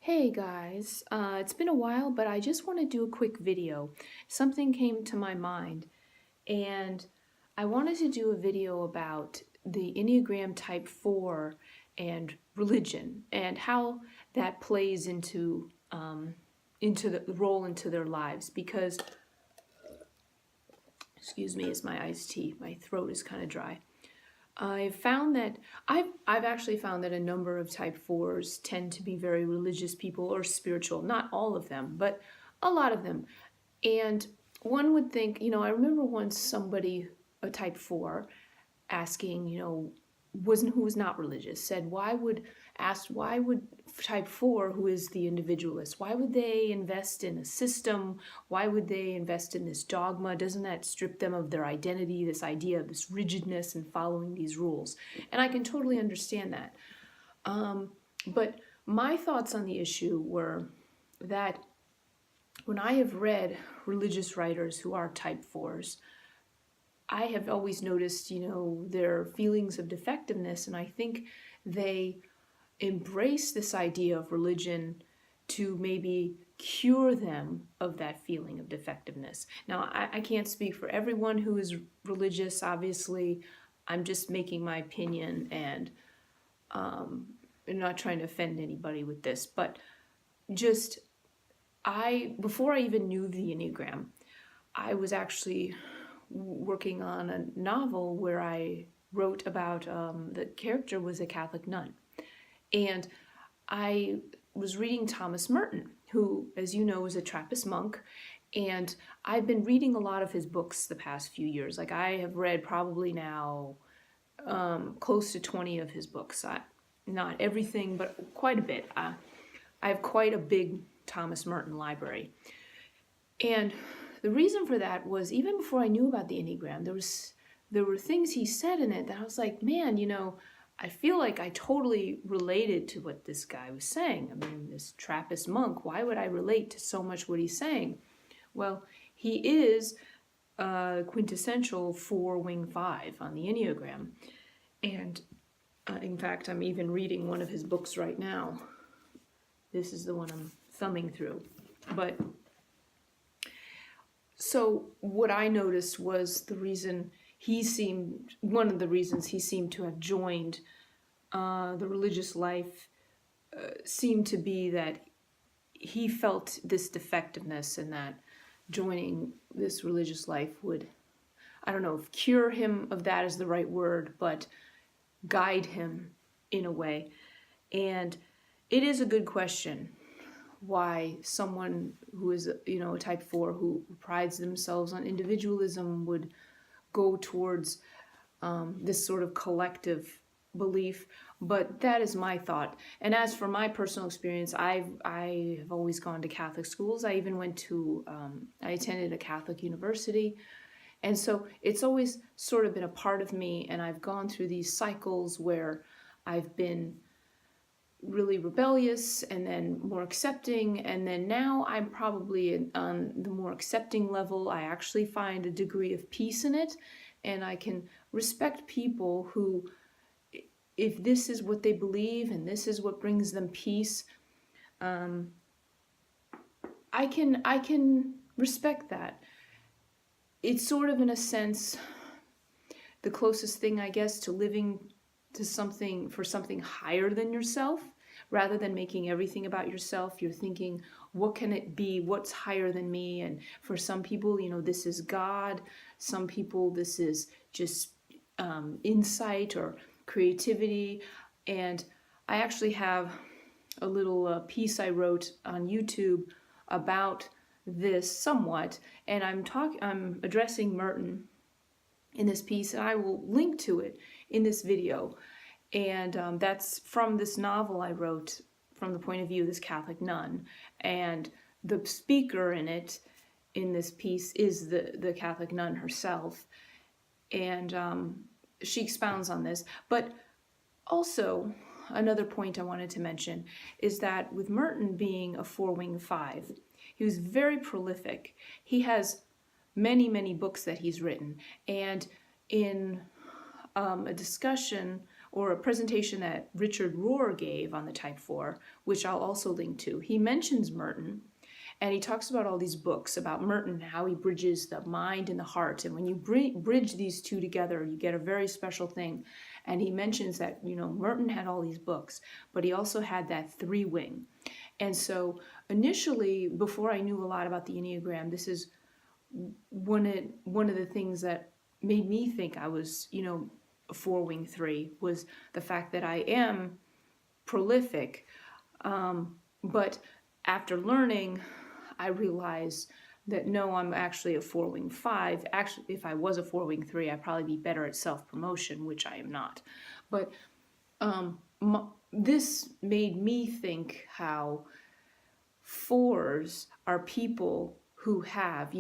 Hey guys, it's been a while, but I just want to do a quick video. Something came to my mind, and I wanted to do a video about the Enneagram Type 4 and religion and how that plays into the role into their lives. Because, excuse me, it's my iced tea. My throat is kind of dry. I've found that I've actually found that a number of type 4s tend to be very religious people or spiritual. Not all of them, but a lot of them. And one would think, I remember once somebody, a type 4, asking, wasn't who was not religious, said, why would type 4, who is the individualist, why would they invest in a system? Why would they invest in this dogma? Doesn't that strip them of their identity, this idea of this rigidness and following these rules? And I can totally understand that. But my thoughts on the issue were that when I have read religious writers who are type 4s, I have always noticed, their feelings of defectiveness, and I think they embrace this idea of religion to maybe cure them of that feeling of defectiveness. Now, I can't speak for everyone who is religious, obviously. I'm just making my opinion, and I'm not trying to offend anybody with this, but before I even knew the Enneagram, I was actually working on a novel where I wrote about the character was a Catholic nun. And I was reading Thomas Merton, who, as you know, is a Trappist monk. And I've been reading a lot of his books the past few years. Like, I have read probably now close to 20 of his books. Not everything, but quite a bit. I have quite a big Thomas Merton library. And the reason for that was, even before I knew about the Enneagram, there were things he said in it that I was like, man, I feel like I totally related to what this guy was saying. I mean, this Trappist monk, why would I relate to so much what he's saying? Well, he is quintessential 4 wing 5 on the Enneagram. And in fact, I'm even reading one of his books right now. This is the one I'm thumbing through. So what I noticed was one of the reasons he seemed to have joined the religious life seemed to be that he felt this defectiveness, and that joining this religious life would, I don't know if cure him of that is the right word, but guide him in a way. And it is a good question why someone who is, a type 4 who prides themselves on individualism would go towards this sort of collective belief. But that is my thought. And as for my personal experience, I have always gone to Catholic schools. I even I attended a Catholic university. And so it's always sort of been a part of me, and I've gone through these cycles where I've been really rebellious and then more accepting, and then now I'm probably on the more accepting level. I actually find a degree of peace in it, and I can respect people who, if this is what they believe and this is what brings them peace, I can respect that. It's sort of, in a sense, the closest thing, I guess, to living to something higher than yourself. Rather than making everything about yourself, you're thinking, what can it be? What's higher than me? And for some people, this is God. Some people, this is just insight or creativity. And I actually have a little piece I wrote on YouTube about this somewhat, and I'm addressing Merton in this piece, and I will link to it in this video. And that's from this novel I wrote from the point of view of this Catholic nun. And the speaker in this piece is the Catholic nun herself. And she expounds on this. But also, another point I wanted to mention is that with Merton being a 4 wing 5, he was very prolific. He has many, many books that he's written. And in a discussion or a presentation that Richard Rohr gave on the type 4, which I'll also link to. He mentions Merton, and he talks about all these books about Merton, how he bridges the mind and the heart. And when you bridge these two together, you get a very special thing. And he mentions that, Merton had all these books, but he also had that 3-wing. And so initially, before I knew a lot about the Enneagram, this is one of the things that made me think I was, a 4-wing 3, was the fact that I am prolific. But after learning, I realized that no, I'm actually a 4-wing 5. Actually, if I was a 4-wing 3, I'd probably be better at self-promotion, which I am not. But this made me think how 4s are people who have,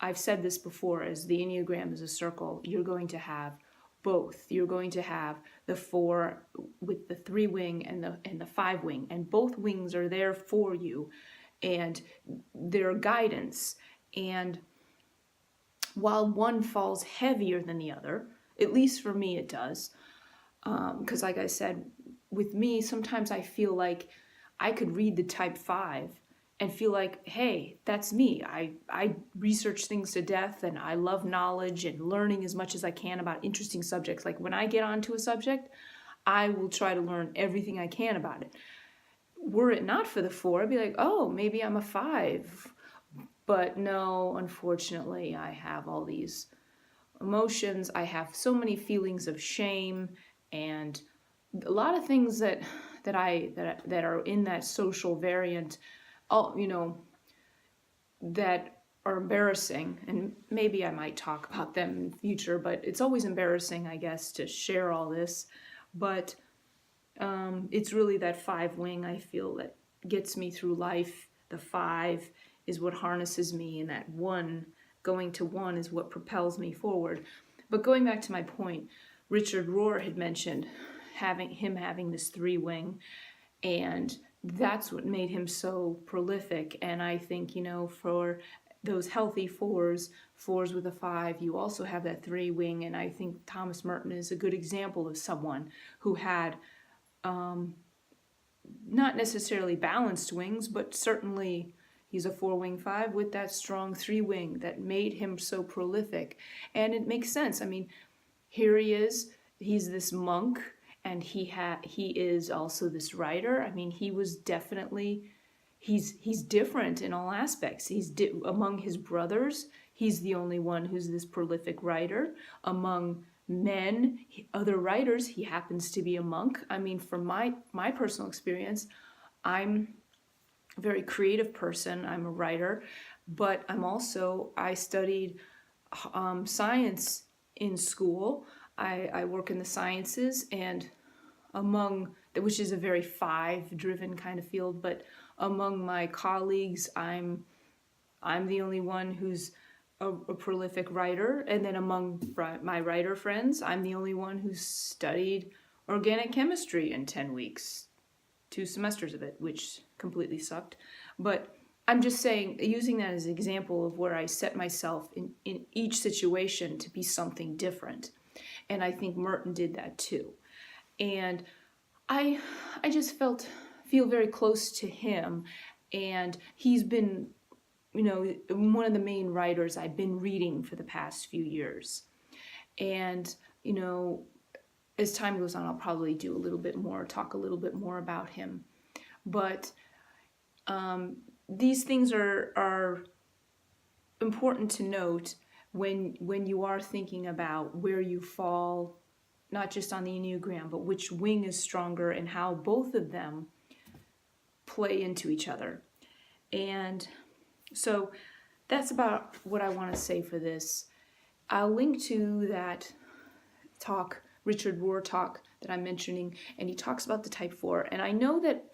I've said this before, as the Enneagram is a circle, you're going to have both. You're going to have the 4 with the 3-wing and the 5-wing, and both wings are there for you and their guidance. And while one falls heavier than the other, at least for me it does, because like I said, with me, sometimes I feel like I could read the type 5 and feel like, hey, that's me. I research things to death, and I love knowledge and learning as much as I can about interesting subjects. Like when I get onto a subject, I will try to learn everything I can about it. Were it not for the 4, I'd be like, oh, maybe I'm a 5. But no, unfortunately, I have all these emotions. I have so many feelings of shame and a lot of things that are in that social variant, that are embarrassing. And maybe I might talk about them in the future, but it's always embarrassing, I guess, to share all this. But it's really that 5-wing, I feel, that gets me through life. The 5 is what harnesses me, and that 1, going to 1, is what propels me forward. But going back to my point, Richard Rohr had mentioned having this 3-wing, and that's what made him so prolific. And I think, for those healthy 4s with a 5, you also have that 3-wing. And I think Thomas Merton is a good example of someone who had not necessarily balanced wings, but certainly he's a 4-wing 5 with that strong 3-wing that made him so prolific. And it makes sense. I mean, here he is, he's this monk, and he is also this writer. I mean, he was definitely, he's different in all aspects. Among his brothers, he's the only one who's this prolific writer. Among men, other writers, he happens to be a monk. I mean, from my personal experience, I'm a very creative person. I'm a writer, but I studied science in school. I work in the sciences, and which is a very 5-driven kind of field, but among my colleagues, I'm the only one who's a prolific writer. And then among my writer friends, I'm the only one who's studied organic chemistry in 10 weeks, 2 semesters of it, which completely sucked. But I'm just saying, using that as an example of where I set myself in each situation to be something different. And I think Merton did that too. And I just feel very close to him. And he's been, one of the main writers I've been reading for the past few years. And, as time goes on, I'll probably talk a little bit more about him. But these things are important to note when you are thinking about where you fall, not just on the Enneagram, but which wing is stronger and how both of them play into each other. And so that's about what I want to say for this. I'll link to that talk, Richard Rohr talk that I'm mentioning, and he talks about the type 4. And I know that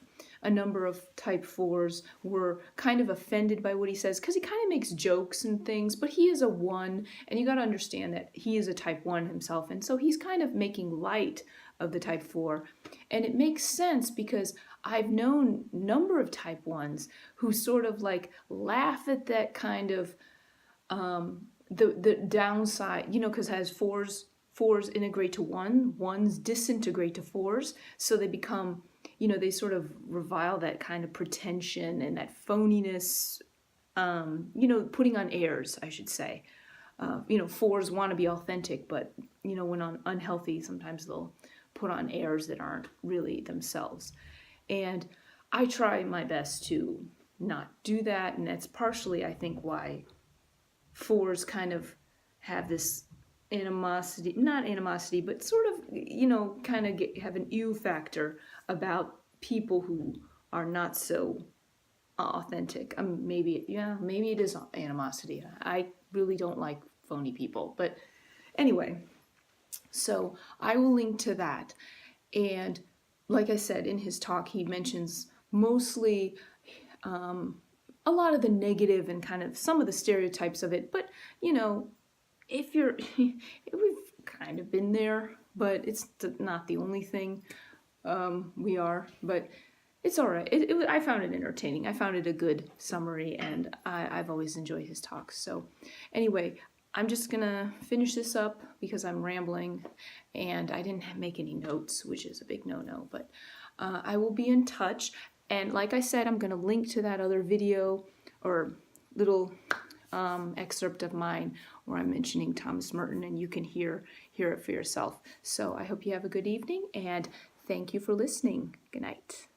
a number of type 4s were kind of offended by what he says, because he kind of makes jokes and things, but he is a 1, and you got to understand that he is a type 1 himself, and so he's kind of making light of the type 4. And it makes sense, because I've known a number of type 1s who sort of like laugh at that kind of the downside, because as 4s fours integrate to one, ones disintegrate to fours, so they become, they sort of revile that kind of pretension and that phoniness, putting on airs, I should say. Fours want to be authentic, but, when unhealthy, sometimes they'll put on airs that aren't really themselves. And I try my best to not do that, and that's partially, I think, why fours kind of have this animosity, not animosity, but sort of, kind of have an ew factor about people who are not so authentic. Maybe it is animosity. I really don't like phony people. But anyway, so I will link to that. And like I said, in his talk, he mentions mostly a lot of the negative and kind of some of the stereotypes of it. But, if you're, we've kind of been there, but it's not the only thing we are. But it's all right. I found it entertaining. I found it a good summary, and I've always enjoyed his talks. So anyway, I'm just going to finish this up because I'm rambling, and I didn't make any notes, which is a big no-no. But I will be in touch. And like I said, I'm going to link to that other video or little excerpt of mine where I'm mentioning Thomas Merton, and you can hear it for yourself. So I hope you have a good evening, and thank you for listening. Good night.